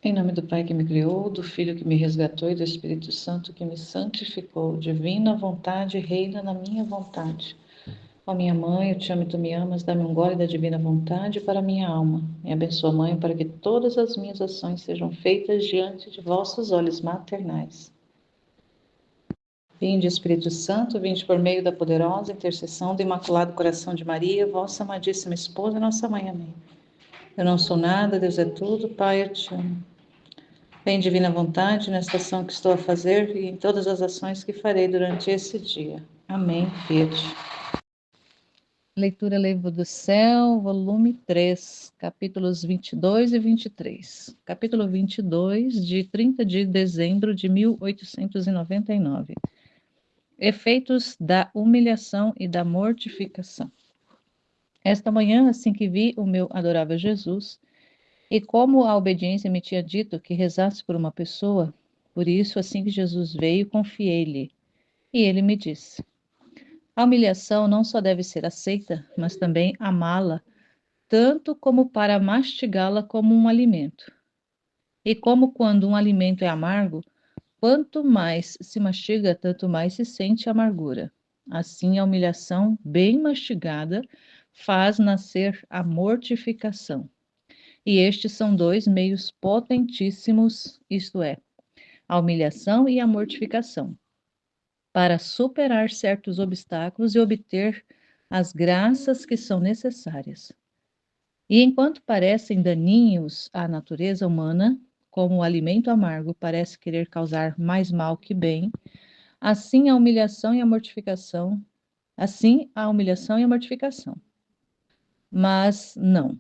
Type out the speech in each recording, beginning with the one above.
Em nome do Pai que me criou, do Filho que me resgatou e do Espírito Santo que me santificou, divina vontade reina na minha vontade. Ó minha mãe, eu te amo e tu me amas, dá-me um gole da divina vontade para a minha alma. Me abençoa, mãe, para que todas as minhas ações sejam feitas diante de vossos olhos maternais. Vinde, Espírito Santo, vinde por meio da poderosa intercessão do Imaculado Coração de Maria, vossa amadíssima esposa, nossa mãe. Amém. Eu não sou nada, Deus é tudo, Pai, eu te amo. Vem, divina vontade, nesta ação que estou a fazer e em todas as ações que farei durante esse dia. Amém. Fiat. Leitura Livro do Céu, volume 3, capítulos 22 e 23. Capítulo 22, de 30 de dezembro de 1899. Efeitos da humilhação e da mortificação. Esta manhã, assim que vi o meu adorável Jesus, e como a obediência me tinha dito que rezasse por uma pessoa, por isso, assim que Jesus veio, confiei-lhe. E ele me disse: a humilhação não só deve ser aceita, mas também amá-la, tanto como para mastigá-la como um alimento. E como quando um alimento é amargo, quanto mais se mastiga, tanto mais se sente amargura. Assim, a humilhação, bem mastigada, faz nascer a mortificação. E estes são dois meios potentíssimos, isto é, a humilhação e a mortificação, para superar certos obstáculos e obter as graças que são necessárias. E enquanto parecem daninhos à natureza humana, como o alimento amargo parece querer causar mais mal que bem, assim a humilhação e a mortificação, assim a humilhação e a mortificação. Mas não.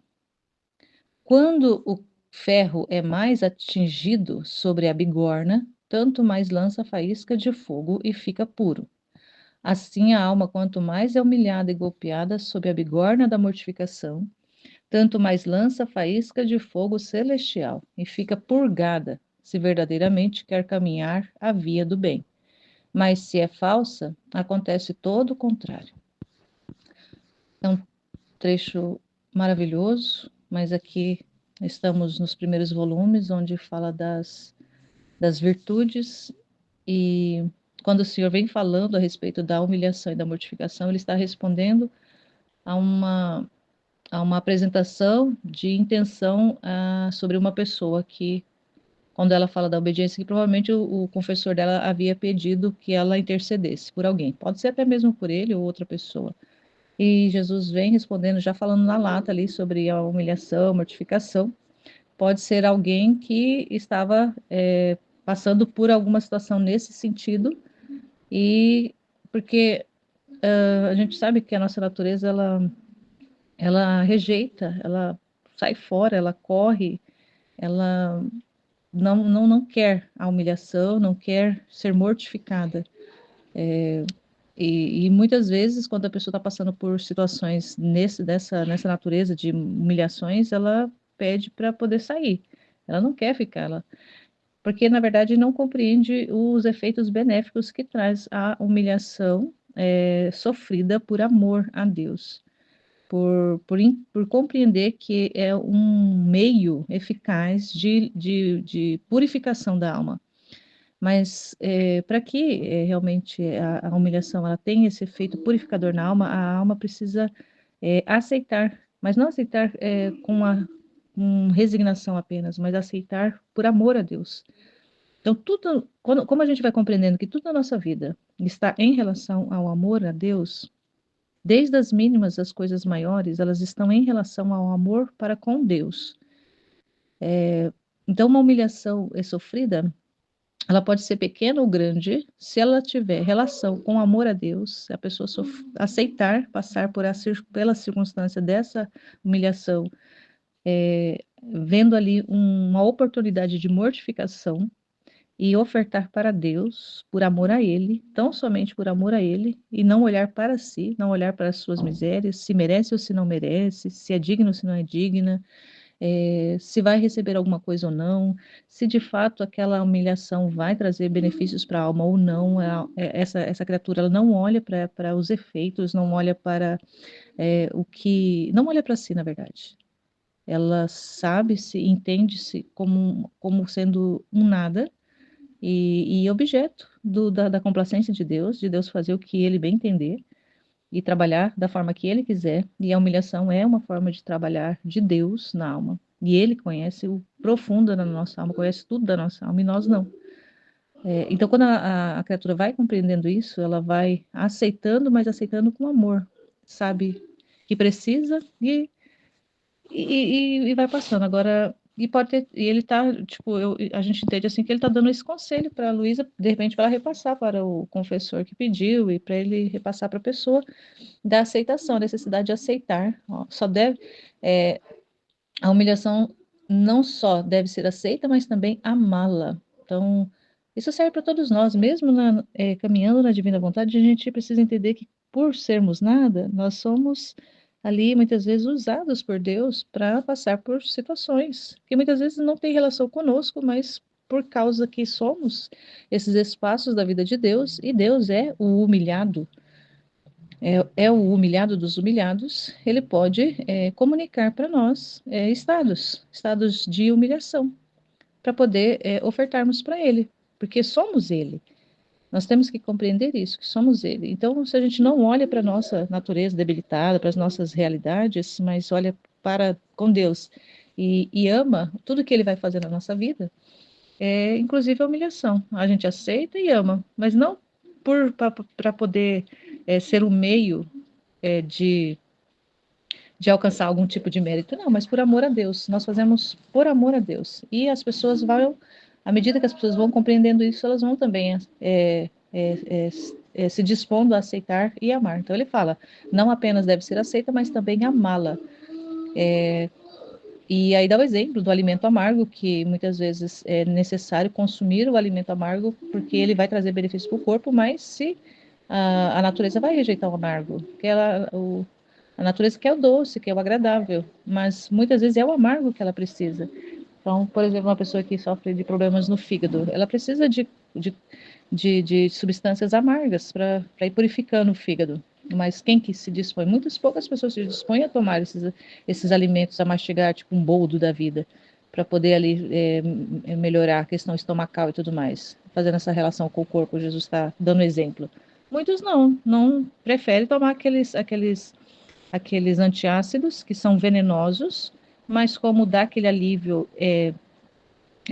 Quando o ferro é mais atingido sobre a bigorna, tanto mais lança faísca de fogo e fica puro. Assim, a alma, quanto mais é humilhada e golpeada sob a bigorna da mortificação, tanto mais lança faísca de fogo celestial e fica purgada, se verdadeiramente quer caminhar a via do bem. Mas se é falsa, acontece todo o contrário. É um trecho maravilhoso, mas aqui estamos nos primeiros volumes, onde fala das virtudes, e quando o Senhor vem falando a respeito da humilhação e da mortificação, ele está respondendo a uma apresentação de intenção sobre uma pessoa que, quando ela fala da obediência, que provavelmente o confessor dela havia pedido que ela intercedesse por alguém, pode ser até mesmo por ele ou outra pessoa. E Jesus vem respondendo, já falando na lata ali sobre a humilhação, a mortificação. Pode ser alguém que estava passando por alguma situação nesse sentido, e porque a gente sabe que a nossa natureza, ela rejeita, ela sai fora, ela corre, ela não quer a humilhação, não quer ser mortificada. E muitas vezes, quando a pessoa está passando por situações nessa natureza de humilhações, ela pede para poder sair. Ela não quer ficar, porque na verdade não compreende os efeitos benéficos que traz a humilhação sofrida por amor a Deus, por compreender que é um meio eficaz de purificação da alma. Mas para que realmente a humilhação ela tenha esse efeito purificador na alma, a alma precisa aceitar, mas não aceitar com resignação apenas, mas aceitar por amor a Deus. Então, como a gente vai compreendendo que tudo na nossa vida está em relação ao amor a Deus, desde as mínimas às coisas maiores, elas estão em relação ao amor para com Deus. Então, uma humilhação sofrida, ela pode ser pequena ou grande, se ela tiver relação com amor a Deus, se a pessoa aceitar passar pela circunstância dessa humilhação, vendo ali uma oportunidade de mortificação e ofertar para Deus, por amor a Ele, tão somente por amor a Ele, e não olhar para si, não olhar para as suas misérias, se merece ou se não merece, se é digno ou se não é digna, se vai receber alguma coisa ou não, se de fato aquela humilhação vai trazer benefícios para a alma ou não. Essa criatura ela não olha para os efeitos, não olha para não olha para si, na verdade. ela sabe-se, entende-se como sendo um nada e objeto da complacência de Deus fazer o que ele bem entender e trabalhar da forma que ele quiser. E a humilhação é uma forma de trabalhar de Deus na alma. E ele conhece o profundo da nossa alma, conhece tudo da nossa alma e nós não. Então, quando a criatura vai compreendendo isso, ela vai aceitando, mas aceitando com amor, sabe que precisa e vai passando. Agora, e pode ter, e ele tá, tipo, a gente entende assim que ele tá dando esse conselho para a Luísa, de repente, para ela repassar para o confessor que pediu e para ele repassar para a pessoa da aceitação, a necessidade de aceitar. Ó, só deve, é, a humilhação não só deve ser aceita, mas também amá-la. Então, isso serve para todos nós, mesmo caminhando na divina vontade, a gente precisa entender que, por sermos nada, nós somos ali muitas vezes usados por Deus para passar por situações que muitas vezes não têm relação conosco, mas por causa que somos esses espaços da vida de Deus, e Deus é o humilhado, é o humilhado dos humilhados, ele pode comunicar para nós estados de humilhação, para poder ofertarmos para ele, porque somos ele. Nós temos que compreender isso, que somos ele. Então, se a gente não olha para a nossa natureza debilitada, para as nossas realidades, mas olha para com Deus e ama tudo que ele vai fazer na nossa vida, inclusive a humilhação. A gente aceita e ama, mas não para poder ser um meio de alcançar algum tipo de mérito, não, mas por amor a Deus. Nós fazemos por amor a Deus. E as pessoas vão, à medida que as pessoas vão compreendendo isso, elas vão também se dispondo a aceitar e amar. Então ele fala, não apenas deve ser aceita, mas também amá-la. E aí dá o exemplo do alimento amargo, que muitas vezes é necessário consumir o alimento amargo, porque ele vai trazer benefício para o corpo, mas se a natureza vai rejeitar o amargo, que a natureza quer o doce, quer o agradável, mas muitas vezes é o amargo que ela precisa. Então, por exemplo, uma pessoa que sofre de problemas no fígado, ela precisa de, de substâncias amargas para ir purificando o fígado. Mas quem que se dispõe? Muitas poucas pessoas se dispõem a tomar esses alimentos, a mastigar, tipo um boldo da vida, para poder ali melhorar a questão estomacal e tudo mais. Fazendo essa relação com o corpo, Jesus está dando exemplo. Muitos não preferem tomar aqueles antiácidos que são venenosos, mas como dá aquele alívio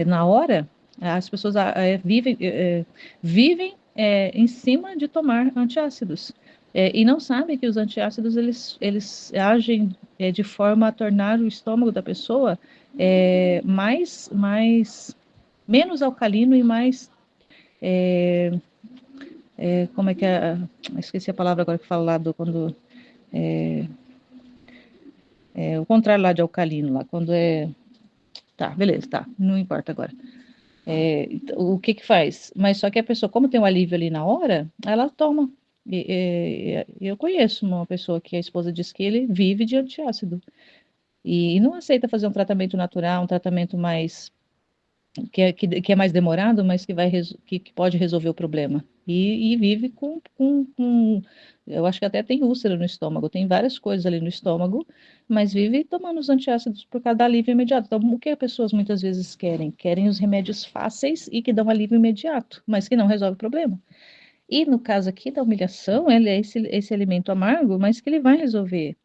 na hora, as pessoas vivem em cima de tomar antiácidos. E não sabem que os antiácidos eles agem de forma a tornar o estômago da pessoa menos alcalino e mais como é que é? Esqueci a palavra agora que fala lá do quando o contrário lá de alcalino lá, quando tá, beleza, tá, não importa agora. O que que faz? Mas só que a pessoa, como tem um alívio ali na hora, ela toma. Eu conheço uma pessoa que a esposa diz que ele vive de antiácido e não aceita fazer um tratamento natural, um tratamento mais que é mais demorado, mas que pode resolver o problema. E vive eu acho que até tem úlcera no estômago, tem várias coisas ali no estômago, mas vive tomando os antiácidos por causa da alívio imediato. Então, o que as pessoas muitas vezes querem? Querem os remédios fáceis e que dão alívio imediato, mas que não resolve o problema. E no caso aqui da humilhação, ele é esse alimento amargo, mas que ele vai resolver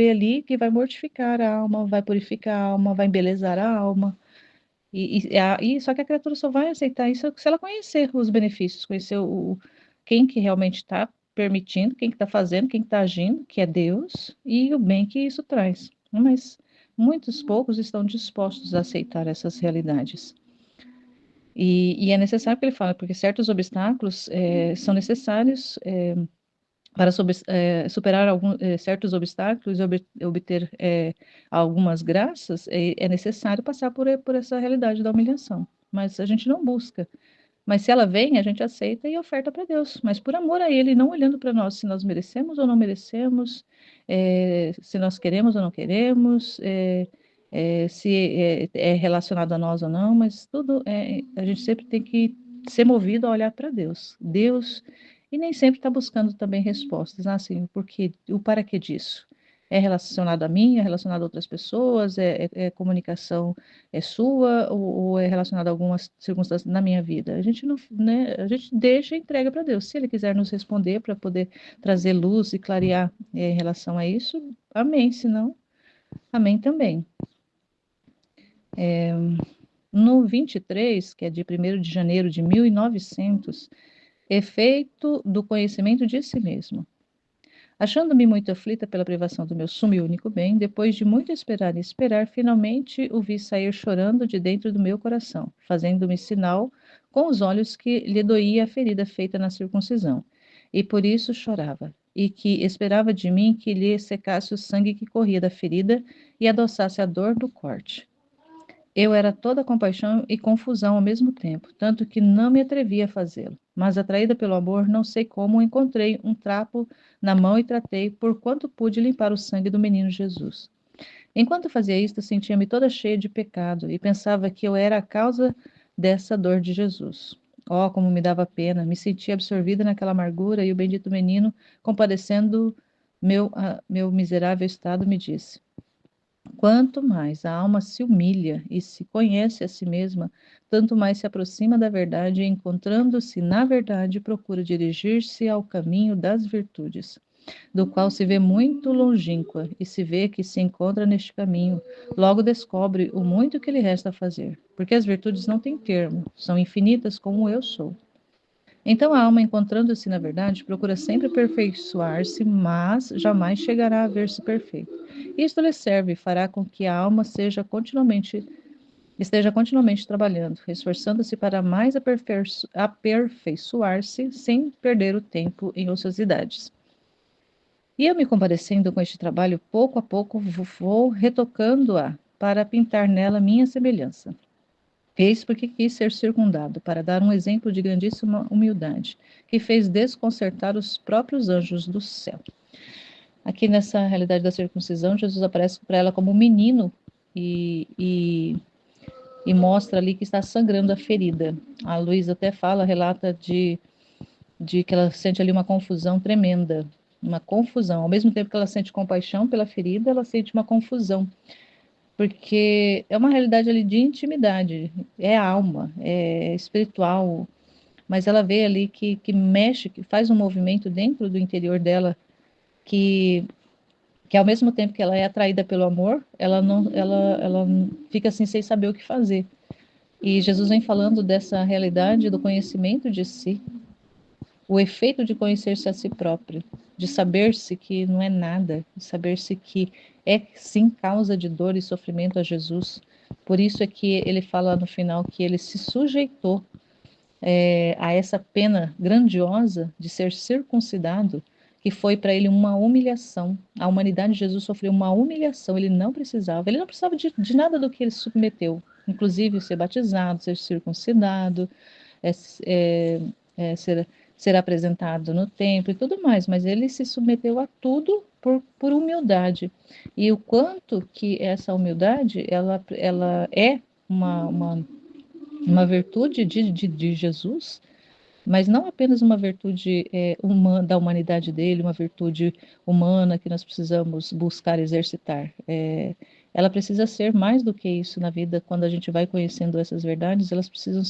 ali, que vai mortificar a alma, vai purificar a alma, vai embelezar a alma. Só que a criatura só vai aceitar isso se ela conhecer os benefícios, conhecer quem que realmente está permitindo, quem que está fazendo, quem que está agindo, que é Deus, e o bem que isso traz. Mas muitos poucos estão dispostos a aceitar essas realidades. E é necessário que ele fale, porque certos obstáculos são necessários para superar certos obstáculos e obter algumas graças, é necessário passar por essa realidade da humilhação. Mas a gente não busca. Mas se ela vem, a gente aceita e oferta para Deus. Mas por amor a Ele, não olhando para nós se nós merecemos ou não merecemos, se nós queremos ou não queremos, se é relacionado a nós ou não, mas tudo a gente sempre tem que ser movido a olhar para Deus. Deus, e nem sempre está buscando também respostas, assim, o porquê, o para que disso. É relacionado a mim? É relacionado a outras pessoas? Comunicação sua? Ou é relacionado a algumas circunstâncias na minha vida? A gente não, né, a gente deixa e entrega para Deus. Se Ele quiser nos responder para poder trazer luz e clarear em relação a isso, amém. Se não, amém também. No 23, que é de 1º de janeiro de 1900, efeito do conhecimento de si mesmo. Achando-me muito aflita pela privação do meu sumo e único bem, depois de muito esperar e esperar, finalmente o vi sair chorando de dentro do meu coração, fazendo-me sinal com os olhos que lhe doía a ferida feita na circuncisão, e por isso chorava, e que esperava de mim que lhe secasse o sangue que corria da ferida e adoçasse a dor do corte. Eu era toda compaixão e confusão ao mesmo tempo, tanto que não me atrevia a fazê-lo. Mas, atraída pelo amor, não sei como, encontrei um trapo na mão e tratei, por quanto pude, limpar o sangue do menino Jesus. Enquanto fazia isto, sentia-me toda cheia de pecado e pensava que eu era a causa dessa dor de Jesus. Oh, como me dava pena! Me sentia absorvida naquela amargura e o bendito menino, compadecendo meu miserável estado, me disse: quanto mais a alma se humilha e se conhece a si mesma, tanto mais se aproxima da verdade e, encontrando-se na verdade, procura dirigir-se ao caminho das virtudes, do qual se vê muito longínqua e se vê que se encontra neste caminho, logo descobre o muito que lhe resta a fazer, porque as virtudes não têm termo, são infinitas como eu sou. Então a alma, encontrando-se na verdade, procura sempre aperfeiçoar-se, mas jamais chegará a ver-se perfeita. Isto lhe serve e fará com que a alma esteja continuamente trabalhando, esforçando-se para mais aperfeiçoar-se, sem perder o tempo em ociosidades. E eu, me compadecendo com este trabalho, pouco a pouco vou retocando-a para pintar nela minha semelhança. Eis porque quis ser circundado, para dar um exemplo de grandíssima humildade, que fez desconcertar os próprios anjos do céu. Aqui nessa realidade da circuncisão, Jesus aparece para ela como um menino e mostra ali que está sangrando a ferida. A Luísa até relata de que ela sente ali uma confusão tremenda, uma confusão. Ao mesmo tempo que ela sente compaixão pela ferida, ela sente uma confusão, porque é uma realidade ali de intimidade, é alma, é espiritual, mas ela vê ali que mexe, que faz um movimento dentro do interior dela, que que ao mesmo tempo que ela é atraída pelo amor, ela fica assim sem saber o que fazer. E Jesus vem falando dessa realidade do conhecimento de si, o efeito de conhecer-se a si próprio, de saber-se que não é nada, de saber-se que é sim causa de dor e sofrimento a Jesus. Por isso é que ele fala no final que ele se sujeitou a essa pena grandiosa de ser circuncidado, que foi para ele uma humilhação. A humanidade de Jesus sofreu uma humilhação, ele não precisava de nada do que ele submeteu, inclusive ser batizado, ser circuncidado, é, é, ser apresentado no templo e tudo mais, mas ele se submeteu a tudo por humildade. E o quanto que essa humildade, ela é uma virtude de Jesus, mas não apenas uma virtude da humanidade dele, uma virtude humana que nós precisamos buscar exercitar. Ela precisa ser mais do que isso na vida. Quando a gente vai conhecendo essas verdades, elas precisam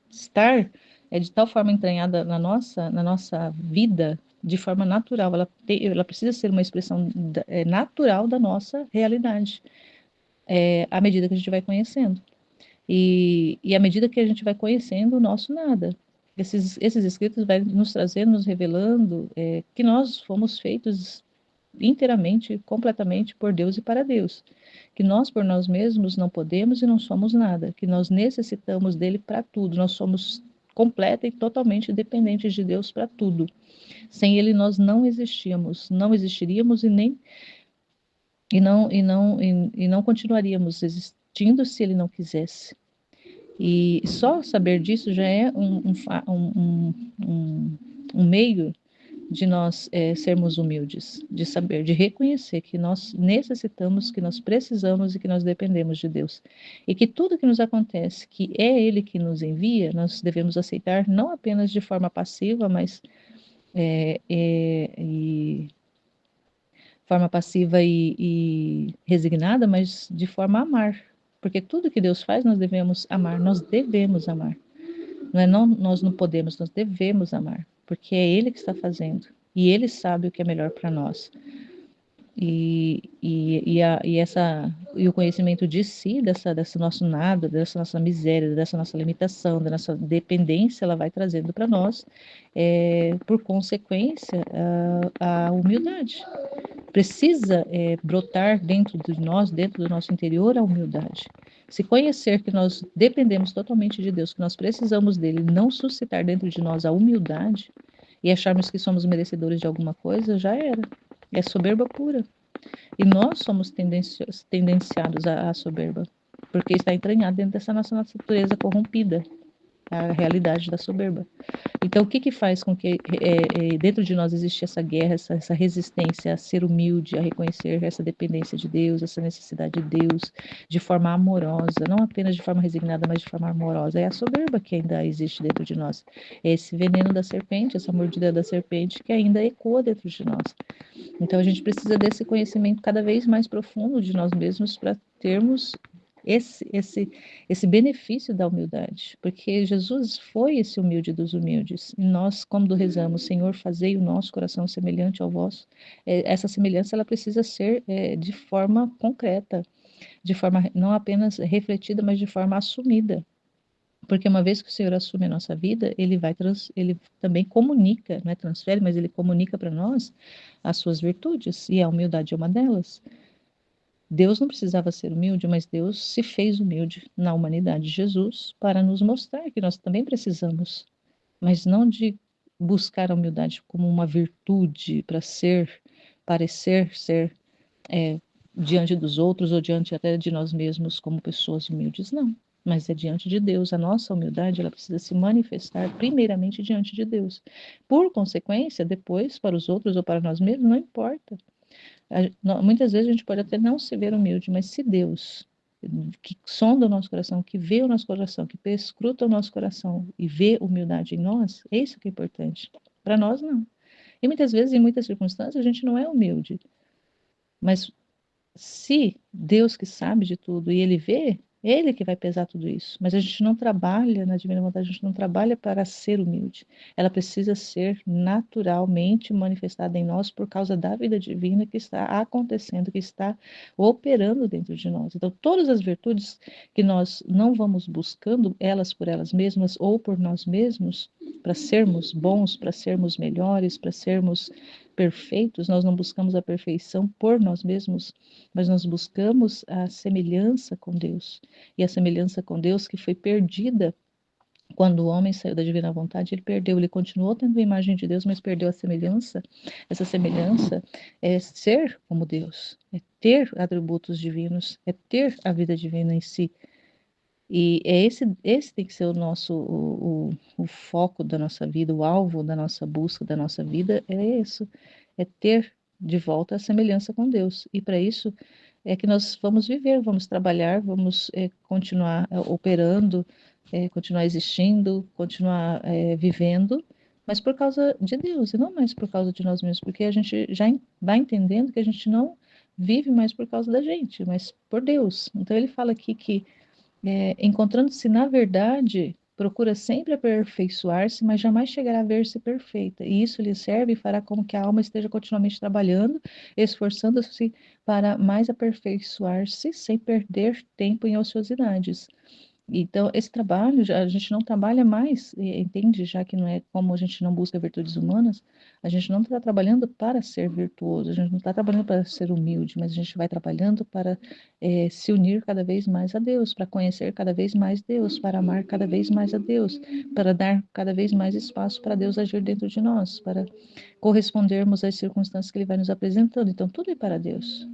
estar de tal forma entranhada na nossa vida, de forma natural. Ela precisa ser uma expressão natural da nossa realidade, à medida que a gente vai conhecendo. E à medida que a gente vai conhecendo o nosso nada. Esses escritos vai nos trazendo, nos revelando que nós fomos feitos inteiramente, completamente por Deus e para Deus. Que nós, por nós mesmos, não podemos e não somos nada. Que nós necessitamos dele para tudo. Nós somos completa e totalmente dependentes de Deus para tudo. Sem ele nós não existíamos, não existiríamos e não continuaríamos existindo se ele não quisesse. E só saber disso já é um meio de nós sermos humildes, de saber, de reconhecer que nós necessitamos, que nós precisamos e que nós dependemos de Deus. E que tudo que nos acontece, que é Ele que nos envia, nós devemos aceitar não apenas de forma passiva, mas forma passiva e resignada, mas de forma a amar. Porque tudo que Deus faz, nós devemos amar, nós devemos amar. Não é não, nós não podemos, nós devemos amar, porque é Ele que está fazendo. E Ele sabe o que é melhor para nós. E o conhecimento de si, dessa nosso nada, dessa nossa miséria, dessa nossa limitação, da nossa dependência, ela vai trazendo para nós, por consequência, a humildade. Precisa brotar dentro de nós, dentro do nosso interior, a humildade. Se conhecer que nós dependemos totalmente de Deus, que nós precisamos dele, não suscitar dentro de nós a humildade e acharmos que somos merecedores de alguma coisa, já era. É soberba pura. E nós somos tendenciados à soberba, porque está entranhado dentro dessa nossa natureza corrompida, a realidade da soberba. Então, o que que faz com que dentro de nós existe essa guerra, essa resistência a ser humilde, a reconhecer essa dependência de Deus, essa necessidade de Deus, de forma amorosa, não apenas de forma resignada, mas de forma amorosa? É a soberba que ainda existe dentro de nós. É esse veneno da serpente, essa mordida da serpente que ainda ecoa dentro de nós. Então, a gente precisa desse conhecimento cada vez mais profundo de nós mesmos para termos esse benefício da humildade, porque Jesus foi esse humilde dos humildes. E nós, quando rezamos, Senhor, fazei o nosso coração semelhante ao vosso, essa semelhança ela precisa ser de forma concreta, de forma não apenas refletida, mas de forma assumida. Porque uma vez que o Senhor assume a nossa vida, ele também comunica, não é transfere, mas ele comunica para nós as suas virtudes, e a humildade é uma delas. Deus não precisava ser humilde, mas Deus se fez humilde na humanidade de Jesus para nos mostrar que nós também precisamos, mas não de buscar a humildade como uma virtude para parecer ser diante dos outros ou diante até de nós mesmos como pessoas humildes, não. Mas é diante de Deus. A nossa humildade ela precisa se manifestar primeiramente diante de Deus. Por consequência, depois para os outros ou para nós mesmos, não importa. Muitas vezes a gente pode até não se ver humilde, mas se Deus, que sonda o nosso coração, que vê o nosso coração, que perscruta o nosso coração e vê humildade em nós, é isso que é importante. Para nós, não. E muitas vezes, em muitas circunstâncias, a gente não é humilde. Mas se Deus que sabe de tudo e Ele vê, Ele que vai pesar tudo isso. Mas a gente não trabalha na divina vontade, a gente não trabalha para ser humilde. Ela precisa ser naturalmente manifestada em nós por causa da vida divina que está acontecendo, que está operando dentro de nós. Então, todas as virtudes que nós não vamos buscando, elas por elas mesmas ou por nós mesmos, para sermos bons, para sermos melhores, para sermos perfeitos, nós não buscamos a perfeição por nós mesmos, mas nós buscamos a semelhança com Deus. E a semelhança com Deus que foi perdida quando o homem saiu da divina vontade, ele perdeu, ele continuou tendo a imagem de Deus, mas perdeu a semelhança. Essa semelhança é ser como Deus, é ter atributos divinos, é ter a vida divina em si. E esse tem que ser o nosso, o foco da nossa vida, o alvo da nossa busca, da nossa vida, é isso, é ter de volta a semelhança com Deus. E para isso é que nós vamos viver, vamos trabalhar, vamos continuar operando, continuar existindo, continuar vivendo, mas por causa de Deus e não mais por causa de nós mesmos, porque a gente já vai entendendo que a gente não vive mais por causa da gente, mas por Deus. Então ele fala aqui que encontrando-se na verdade, procura sempre aperfeiçoar-se, mas jamais chegará a ver-se perfeita. E isso lhe serve e fará com que a alma esteja continuamente trabalhando, esforçando-se para mais aperfeiçoar-se, sem perder tempo em ociosidades. Então, esse trabalho, a gente não trabalha mais, entende? Já que não é como a gente não busca virtudes humanas, a gente não está trabalhando para ser virtuoso, a gente não está trabalhando para ser humilde, mas a gente vai trabalhando para se unir cada vez mais a Deus, para conhecer cada vez mais Deus, para amar cada vez mais a Deus, para dar cada vez mais espaço para Deus agir dentro de nós, para correspondermos às circunstâncias que Ele vai nos apresentando. Então, tudo é para Deus.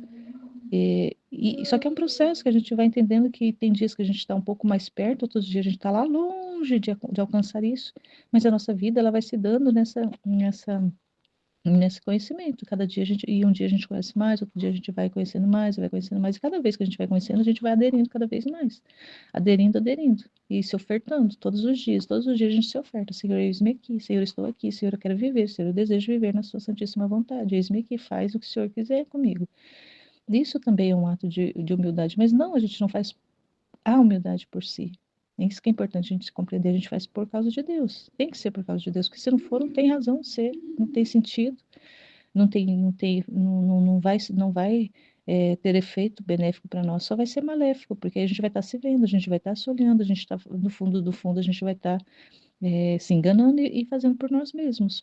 Só que é um processo que a gente vai entendendo que tem dias que a gente está um pouco mais perto, outros dias a gente está lá longe de alcançar isso, mas a nossa vida ela vai se dando nesse conhecimento. Cada dia a gente, e um dia a gente conhece mais, outro dia a gente vai conhecendo mais, e cada vez que a gente vai conhecendo, a gente vai aderindo cada vez mais, aderindo, aderindo, e se ofertando todos os dias a gente se oferta, Senhor, eis-me aqui, Senhor, estou aqui, Senhor, eu quero viver, Senhor, eu desejo viver na sua santíssima vontade, eis-me aqui, faz o que o Senhor quiser comigo. Isso também é um ato de humildade, mas não, a gente não faz a humildade por si. É isso que é importante a gente se compreender, a gente faz por causa de Deus. Tem que ser por causa de Deus, porque se não for, não tem razão de ser, não tem sentido, não vai ter efeito benéfico para nós, só vai ser maléfico, porque aí a gente vai estar se vendo, a gente vai estar se olhando, a gente está no fundo do fundo, a gente vai estar se enganando e fazendo por nós mesmos,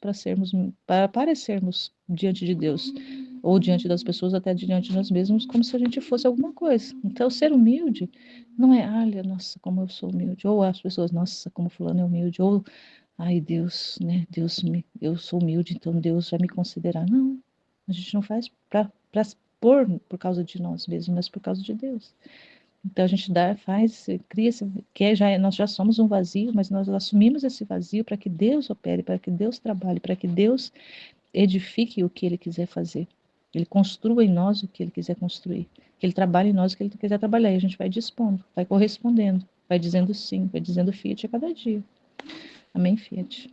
para aparecermos diante de Deus, ou diante das pessoas, até diante de nós mesmos, como se a gente fosse alguma coisa. Então, ser humilde não é, olha, nossa, como eu sou humilde, ou as pessoas, nossa, como fulano é humilde, ou, ai, Deus, né, eu sou humilde, então Deus vai me considerar. Não, a gente não faz por causa de nós mesmos, mas por causa de Deus. Então a gente cria nós já somos um vazio, mas nós assumimos esse vazio para que Deus opere, para que Deus trabalhe, para que Deus edifique o que Ele quiser fazer. Ele construa em nós o que Ele quiser construir. Que Ele trabalhe em nós o que Ele quiser trabalhar. E a gente vai dispondo, vai correspondendo, vai dizendo sim, vai dizendo fiat a cada dia. Amém, fiat.